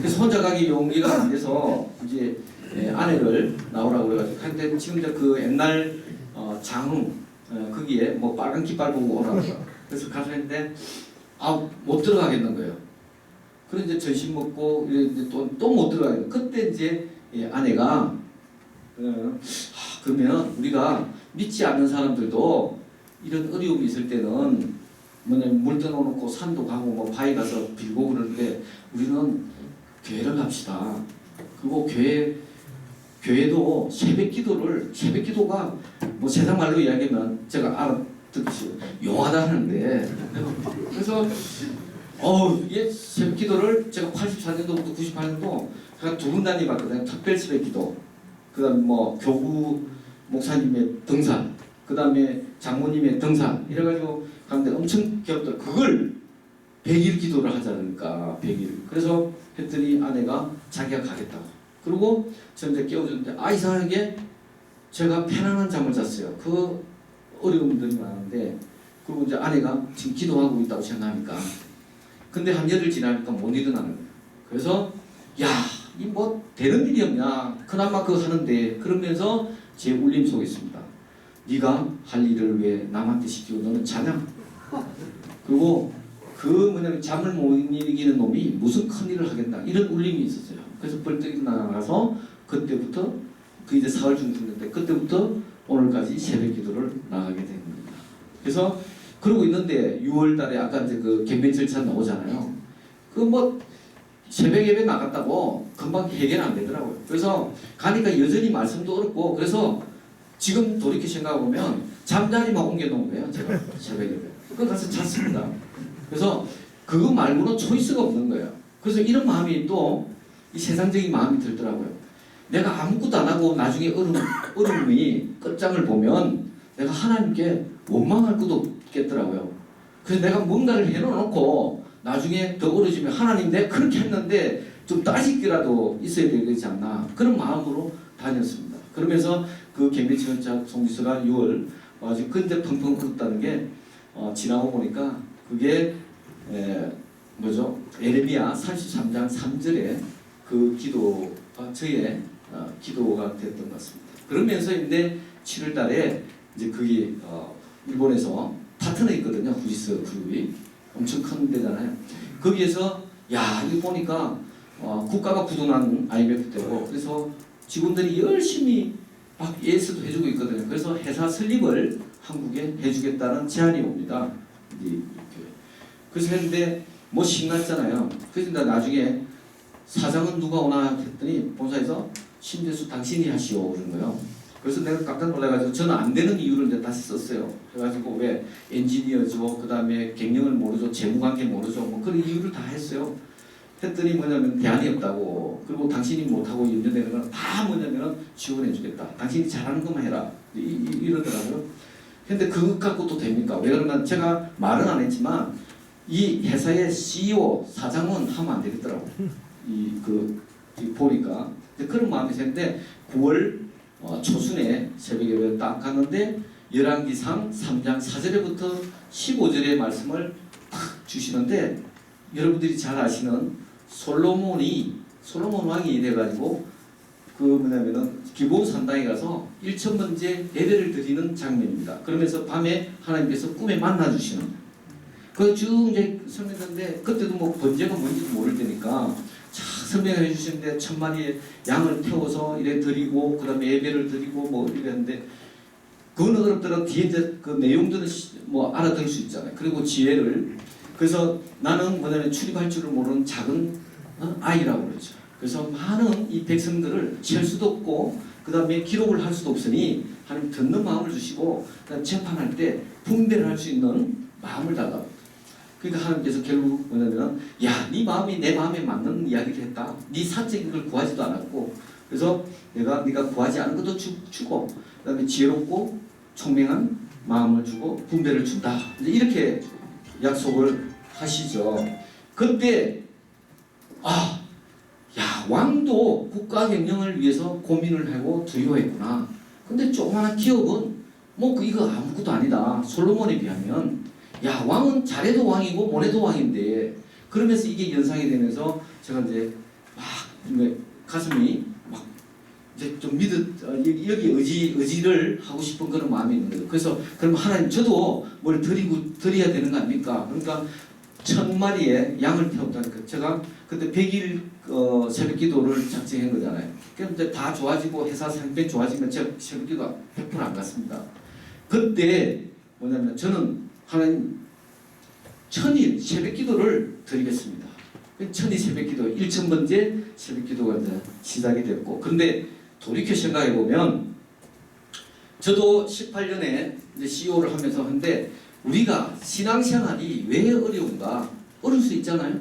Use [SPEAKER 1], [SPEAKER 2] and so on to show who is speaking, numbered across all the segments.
[SPEAKER 1] 그래서 혼자 가기 용기가 안 돼서 이제 아내를 나오라고 그래가지고 근데 지금 이제 그 옛날 장흥 거기에 뭐 빨간 깃발 보고 오라고 그래서 가서 했는데 못 들어가겠는 거예요. 그래서 이제 전신 먹고 이제 또 못 들어가요. 그때 이제 아내가 그러면 우리가 믿지 않는 사람들도 이런 어려움이 있을 때는 뭐냐면 물 떠놓고 산도 가고 뭐 바위 가서 빌고 그러는데 우리는 교회를 갑시다. 그리고 교회도 새벽 기도가 뭐 세상 말로 이야기하면 제가 알아듣듯이 용하다 하는데 그래서 이게 새벽 기도를 제가 84년도부터 98년도 제가 2번 다니봤거든요. 특별 새벽 기도. 그 다음에 뭐 교구 목사님의 등산, 그 다음에 장모님의 등산 이래가지고 가는데 엄청 귀엽더라고요. 그걸 100일 기도를 하자니까 100일. 그래서 했더니 아내가 자기가 가겠다고. 그리고 저는 이제 깨워줬는데 이상하게 제가 편안한 잠을 잤어요. 그 어려움들이 많은데 그리고 이제 아내가 지금 기도하고 있다고 생각하니까 근데 한 열흘 지나니까 못 일어나는 거예요. 그래서 이 뭐 되는 일이 없냐 그나마 그거 하는데 그러면서 제 울림 속에 있습니다. 네가 할 일을 왜 남한테 시키고 너는 자냐? 그리고 그 뭐냐면 잠을 못 이기는 놈이 무슨 큰 일을 하겠나 이런 울림이 있었어요. 그래서 벌떡 일어나서 그때부터 그 이제 4월 중순인데 그때부터 오늘까지 새벽 기도를 나가게 된 겁니다. 그래서 그러고 있는데 6월 달에 아까 이제 그 gemben 절차 나오잖아요. 그 뭐 새벽 예배 나갔다고 금방 해결 안 되더라고요. 그래서 가니까 여전히 말씀도 어렵고 그래서 지금 돌이켜 생각해보면 잠자리만 옮겨놓은 거예요. 제가 새벽 예배. 그거 가서 잤습니다. 그래서 그거 말고는 초이스가 없는 거예요. 그래서 이런 마음이 또 이 세상적인 마음이 들더라고요. 내가 아무것도 안 하고 나중에 어려움이 끝장을 보면 내가 하나님께 원망할 것도 없겠더라고요. 그래서 내가 뭔가를 해놓고 나중에 더 어려지면 하나님 내가 그렇게 했는데 좀 따지기라도 있어야 되지 않나 그런 마음으로 다녔습니다. 그러면서 그 gemben 송지서가 6월 아주 근데 펑펑 울었다는 게 지나고 보니까 그게 뭐죠? 에레미야 33장 3절에 그 기도가 저의 기도가 됐던 것 같습니다. 그러면서인데 7월 달에 이제 그게 일본에서 파트너 있거든요. 후지스 그룹이 엄청 큰 데잖아요. 거기에서 이거 보니까 국가가 부도난 IMF 때고 그래서 직원들이 열심히 막 예스도 해주고 있거든요. 그래서 회사 설립을 한국에 해주겠다는 제안이 옵니다. 그래서 했는데 뭐 신났잖아요. 그래서 나중에 사장은 누가 오나 했더니 본사에서 신재수 당신이 하시오 그런 거예요. 그래서 내가 깜짝 놀라가지고 저는 안 되는 이유를 이제 다시 썼어요. 그래가지고 왜 엔지니어죠, 그 다음에 경영을 모르죠, 재무관계 모르죠, 뭐 그런 이유를 다 했어요. 했더니 뭐냐면 대안이 없다고. 그리고 당신이 못하고 연결되는 건 다 뭐냐면 지원해주겠다. 당신이 잘하는 것만 해라. 이러더라고요. 근데 그것 갖고 또 됩니까? 왜 그러면 제가 말은 안 했지만 이 회사의 CEO, 사장은 하면 안 되겠더라고요. 보니까 그런 마음이 있었는데 9월 초순에 새벽에 딱 갔는데 열왕기상 3장 4절에부터 15절의 말씀을 탁 주시는데 여러분들이 잘 아시는 솔로몬 왕이 돼가지고 그 뭐냐면은 기브온 산당에 가서 1,000번째 예배를 드리는 장면입니다. 그러면서 밤에 하나님께서 꿈에 만나 주시는 그 쭉 이제 설명했는데 그때도 뭐 번제가 뭔지도 모를 때니까 쫙 설명해 주시는데 1,000마리의 양을 태워서 이래 드리고 그 다음에 예배를 드리고 뭐 이랬는데 그건 어렵더라도 뒤에 이제 그 내용들은 뭐 알아들을 수 있잖아요. 그리고 지혜를 그래서 나는 뭐냐면 출입할 줄을 모르는 작은 아이라고 그러죠. 그래서 많은 이 백성들을 칠 수도 없고 그 다음에 기록을 할 수도 없으니 하나님 듣는 마음을 주시고 그다음 재판할 때 분별을 할 수 있는 마음을 달라고. 그러니까 하나님께서 결국 뭐냐면 네 마음이 내 마음에 맞는 이야기를 했다. 네 사적인 걸 구하지도 않았고 그래서 네가 구하지 않은 것도 주고 그 다음에 지혜롭고 총명한 마음을 주고 분별을 준다. 이렇게 약속을 하시죠. 그때 왕도 국가 경영을 위해서 고민을 하고 두려워했구나. 근데 조그마한 기업은 뭐 이거 아무것도 아니다. 솔로몬에 비하면 왕은 잘해도 왕이고 못해도 왕인데 그러면서 이게 연상이 되면서 제가 이제 가슴이 막 이제 좀 여기 의지를 하고 싶은 그런 마음이 있는 거예요. 그래서 그럼 하나님 저도 뭘 드려야 되는 거 아닙니까? 그러니까 1000마리의 양을 태웠다니까. 제가 그때 100일 새벽 기도를 작정한 거잖아요. 그런데 다 좋아지고 회사 상태 좋아지면 제가 새벽 기도 100%안 갔습니다. 그때 뭐냐면 저는 하나님 1000일 새벽 기도를 드리겠습니다. 1000일 새벽 기도 1000번째 새벽 기도가 이제 시작이 됐고, 그런데 돌이켜 생각해 보면 저도 18년에 이제 CEO를 하면서 한데 우리가 신앙생활이 왜 어려운가? 어려울 수 있잖아요.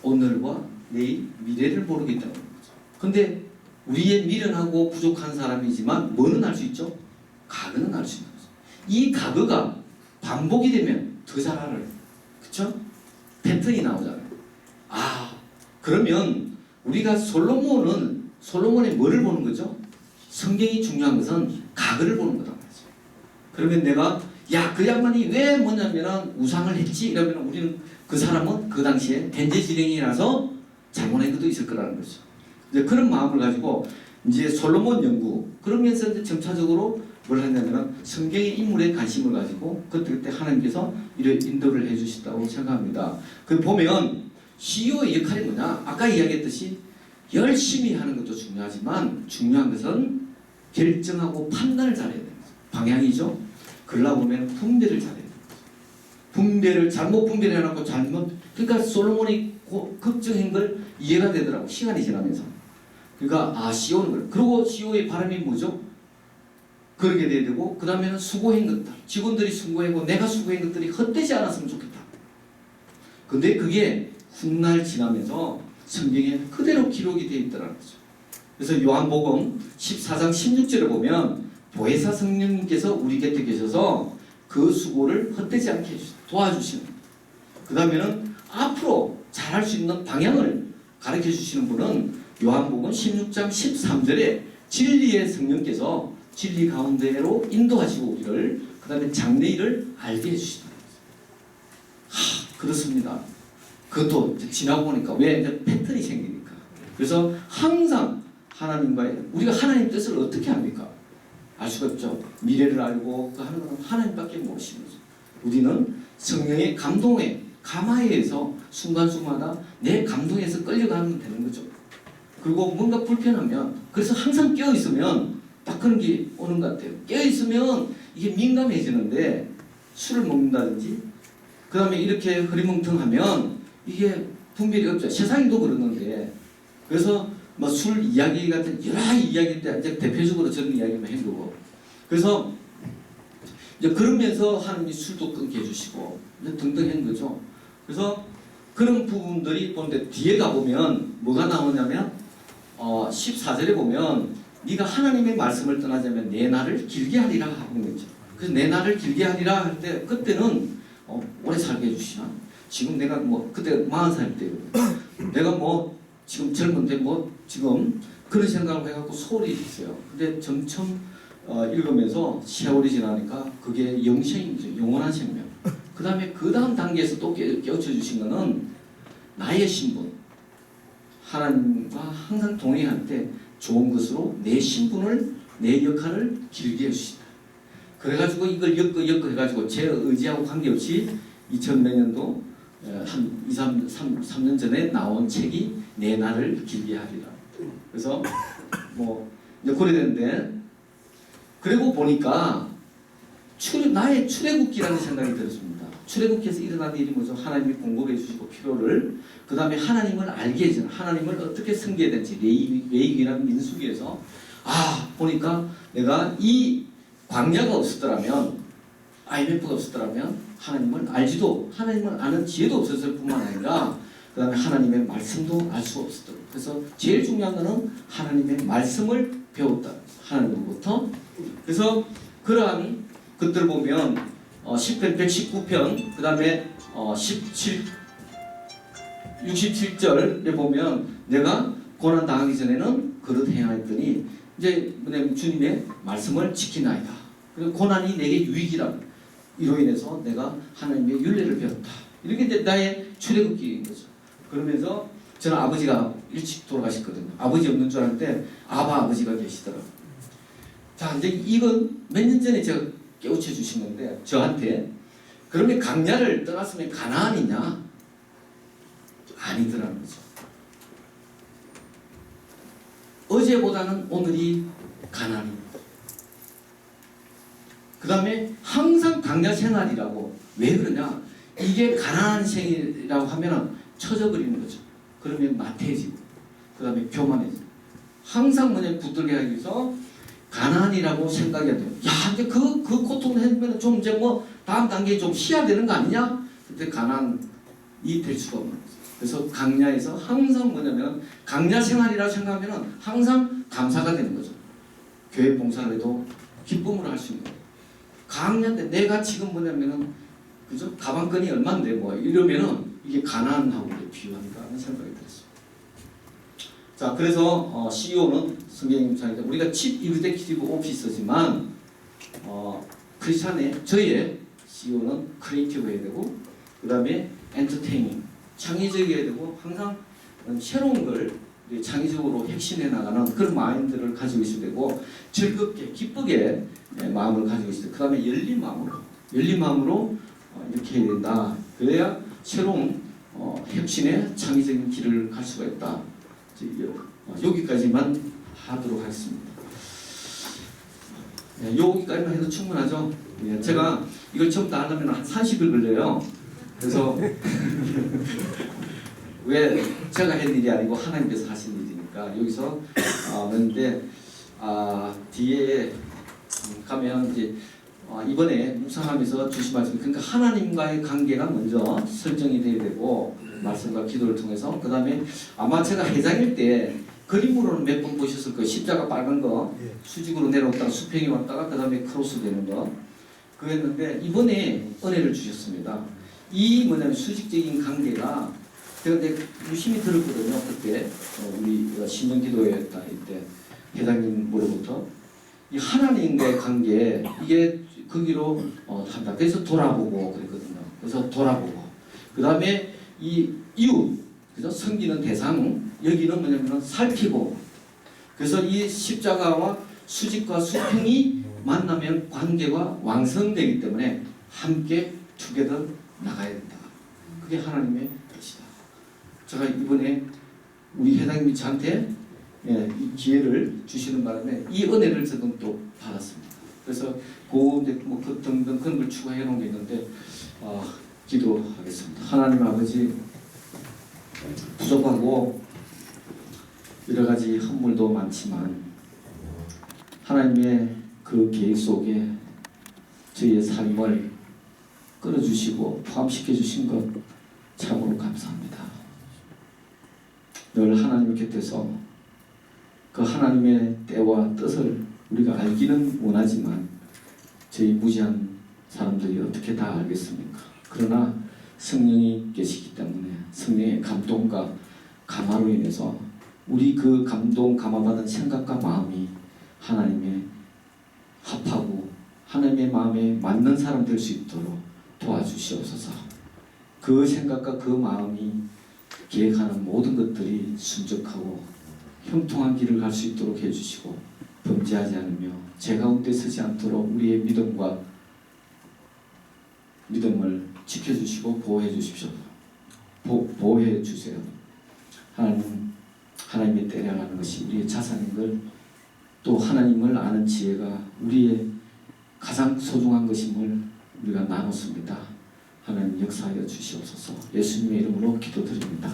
[SPEAKER 1] 오늘과 내일 미래를 모르기 때문인 거죠. 근데 우리의 미련하고 부족한 사람이지만 뭐는 알 수 있죠? 과거는 알 수 있는 거죠. 이 과거가 반복이 되면 더 잘 알아요. 그쵸? 패턴이 나오잖아요. 그러면 우리가 솔로몬의 뭐를 보는 거죠? 성경이 중요한 것은 과거를 보는 거다 말이죠. 그러면 내가 그 양반이 왜 뭐냐면 우상을 했지? 이러면 우리는 그 사람은 그 당시에 변제지령이라서 잘못한 것도 있을 거라는 거죠. 이제 그런 마음을 가지고 이제 솔로몬 연구, 그러면서 이제 점차적으로 뭘 했냐면 성경의 인물에 관심을 가지고 그때 하나님께서 이런 인도를 해주셨다고 생각합니다. 그 보면 CEO의 역할이 뭐냐? 아까 이야기했듯이 열심히 하는 것도 중요하지만 중요한 것은 결정하고 판단을 잘해야 되는 거죠. 방향이죠. 그러다 보면 분별을 잘해야 되는 거죠. 잘못 분별해놓고 그러니까 솔로몬이 걱정한 걸 이해가 되더라고. 시간이 지나면서. 그러니까 CEO는 그래. 그리고 CEO의 바람이 뭐죠? 그렇게 돼야 되고, 그 다음에는 수고한 것들, 직원들이 수고하고 내가 수고한 것들이 헛되지 않았으면 좋겠다. 근데 그게 훗날 지나면서 성경에 그대로 기록이 되어 있더라는 거죠. 그래서 요한복음 14장 16절에 보면 보혜사 성령님께서 우리 곁에 계셔서 그 수고를 헛되지 않게 도와주시는, 그 다음에는 앞으로 잘할 수 있는 방향을 가르쳐 주시는 분은 요한복음 16장 13절에 진리의 성령께서 진리 가운데로 인도하시고 우리를, 그 다음에 장래일을 알게 해주신다. 그렇습니다. 그것도 지나고 보니까 왜 이제 패턴이 생기니까. 그래서 항상 우리가 하나님 뜻을 어떻게 합니까? 알 수가 없죠. 미래를 알고 그 하는 건 하나님밖에 모르시는 거죠. 우리는 성령의 감동에 감화에서 순간순간마다 내 감동에서 끌려가면 되는 거죠. 그리고 뭔가 불편하면, 그래서 항상 깨어있으면 딱 그런 게 오는 것 같아요. 깨어있으면 이게 민감해지는데 술을 먹는다든지 그 다음에 이렇게 흐리멍텅하면 이게 분별이 없죠. 세상에도 그러는데. 그래서 뭐 술 이야기 같은 여러 이야기 때 이제 대표적으로 저런 이야기만 한 거고. 그래서 이제 그러면서 하나님이 술도 끊게 해주시고 등등 한 거죠. 그래서 그런 부분들이 보는데 뒤에 가보면 뭐가 나오냐면 14절에 보면 네가 하나님의 말씀을 떠나자면 내 날을 길게 하리라 하는 거죠. 그래서 내 날을 길게 하리라 할 때 그때는 오래 살게 해주시나? 지금 내가 그때 40살 때거든요. 내가 지금 젊은데 지금 그런 생각을 해갖고 소홀히 있어요. 근데 점점 읽으면서 세월이 지나니까 그게 영생이죠. 영원한 생명. 그 다음 단계에서 또 깨우쳐 주신 거는 나의 신분. 하나님과 항상 동행할 때 좋은 것으로 내 신분을, 내 역할을 길게 해주신다. 그래가지고 이걸 엮어 해가지고 제 의지하고 관계없이 2000몇 년도 한 3년 전에 나온 책이 내 날을 길게 하리라. 그래서 이제 그래 되는데, 그리고 보니까 나의 출애굽기라는 생각이 들었습니다. 출애굽기에서 일어난 일이 뭐죠? 하나님이 공급해 주시고 필요를, 그 다음에 하나님을 알게 해주는, 하나님을 어떻게 섬겨야 될지 레위기나 민수기에서 보니까 내가 이 광야가 없었더라면, IMF가 없었더라면 하나님을 아는 지혜도 없었을 뿐만 아니라 그 다음에 하나님의 말씀도 알 수 없었더라고요. 그래서 제일 중요한 거는 하나님의 말씀을 배웠다. 하나님으로부터. 그래서 그러한 것들을 보면 10편 119편 그 다음에 67절에 보면 내가 고난 당하기 전에는 그릇 행하였더니 이제 뭐냐면 주님의 말씀을 지키나이다. 그리고 고난이 내게 유익이라. 이로 인해서 내가 하나님의 윤례를 배웠다. 이렇게 이제 나의 출애굽기인 거죠. 그러면서 저는 아버지가 일찍 돌아가셨거든요. 아버지 없는 줄 알았는데 아버지가 계시더라고요. 자, 이제 이건 몇 년 전에 제가 깨우쳐 주신 건데 저한테 그러면 강야를 떠났으면 가나안이냐? 아니더라는 거죠. 어제보다는 오늘이 가나안입니다. 그 다음에 항상 강야 생활이라고. 왜 그러냐? 이게 가나안 생이라고 하면 처져버리는 거죠. 그러면 나태해지고 그 다음에 교만해지고 항상 뭐냐 붙들게 하기 위해서 가나안이라고 생각해야 돼요. 야, 이제 그 고통을 해보면 좀 이제 뭐 다음 단계에 좀 쉬어야 되는 거 아니냐? 근데 가나안이 될 수가 없는 거죠. 그래서 강야에서 항상 뭐냐면 강야 생활이라고 생각하면 항상 감사가 되는 거죠. 교회 봉사를 해도 기쁨으로 할 수 있는 거예요. 강야인데 내가 지금 뭐냐면은 그죠? 가방끈이 얼마인데 뭐 이러면은 이게 가나안하고 비유한다 하는 생각이 들었어요. 자, 그래서 CEO는 성경님상인데 우리가 칩 이그제큐티브 오피서지만 크리스찬의 저의 CEO는 크리에이티브 해야 되고 그 다음에 엔터테이닝 창의적이어야 되고 항상 새로운 걸 창의적으로 혁신해 나가는 그런 마인드를 가지고 있어야 되고 즐겁게 기쁘게 마음을 가지고 있어야 되고 그 다음에 열린 마음으로 이렇게 해야 된다. 그래야 새로운 혁신의 창의적인 길을 갈 수가 있다. 여기까지만 하도록 하겠습니다. 여기까지만 해도 충분하죠. 제가 이걸 처음 다 하려면 한 30일 걸려요. 그래서 왜 제가 할 일이 아니고 하나님께서 하신 일이니까 여기서 하는데 뒤에 가면 이제 이번에 묵상하면서 주신 말씀 그러니까 하나님과의 관계가 먼저 설정이 돼야 되고 말씀과 기도를 통해서 그 다음에 아마 제가 회장일 때 그림으로는 몇 번 보셨을 거예요. 십자가 빨간 거 수직으로 내려왔다가 수평이 왔다가 그 다음에 크로스 되는 거 그랬는데 이번에 은혜를 주셨습니다. 이 뭐냐면 수직적인 관계가 제가 유심히 들었거든요. 그때 우리 신년기도회였다 이때 회장님으로부터 이 하나님과의 관계 이게 거기로 한다. 그래서 돌아보고 그랬거든요. 그래서 돌아보고 그 다음에 이 이웃 그죠? 섬기는 대상 여기는 뭐냐면 살피고 그래서 이 십자가와 수직과 수평이 만나면 관계가 완성되기 때문에 함께 투게더 나가야 된다. 그게 하나님의 뜻이다. 제가 이번에 우리 회장님이 저한테 이 기회를 주시는 바람에 이 은혜를 저는 또 받았습니다. 그래서 그 등등 그런 걸 추가해 놓은 게 있는데 기도하겠습니다. 하나님 아버지 부족하고 여러 가지 허물도 많지만 하나님의 그 계획 속에 저희의 삶을 끌어주시고 포함시켜 주신 것 참으로 감사합니다. 늘 하나님 곁에서 그 하나님의 때와 뜻을 우리가 알기는 원하지만 저희 무지한 사람들이 어떻게 다 알겠습니까? 그러나 성령이 계시기 때문에 성령의 감동과 감화로 인해서 우리 그 감동 감화받은 생각과 마음이 하나님의 합하고 하나님의 마음에 맞는 사람 될 수 있도록 도와주시옵소서. 그 생각과 그 마음이 계획하는 모든 것들이 순적하고 형통한 길을 갈 수 있도록 해주시고 범죄하지 않으며 죄 가운데 서지 않도록 우리의 믿음을 지켜주시고 보호해 주십시오. 보호해 주세요. 하나님의 때려가는 것이 우리의 자산인 걸 또 하나님을 아는 지혜가 우리의 가장 소중한 것임을 우리가 나눴습니다. 하나님 역사하여 주시옵소서. 예수님의 이름으로 기도드립니다.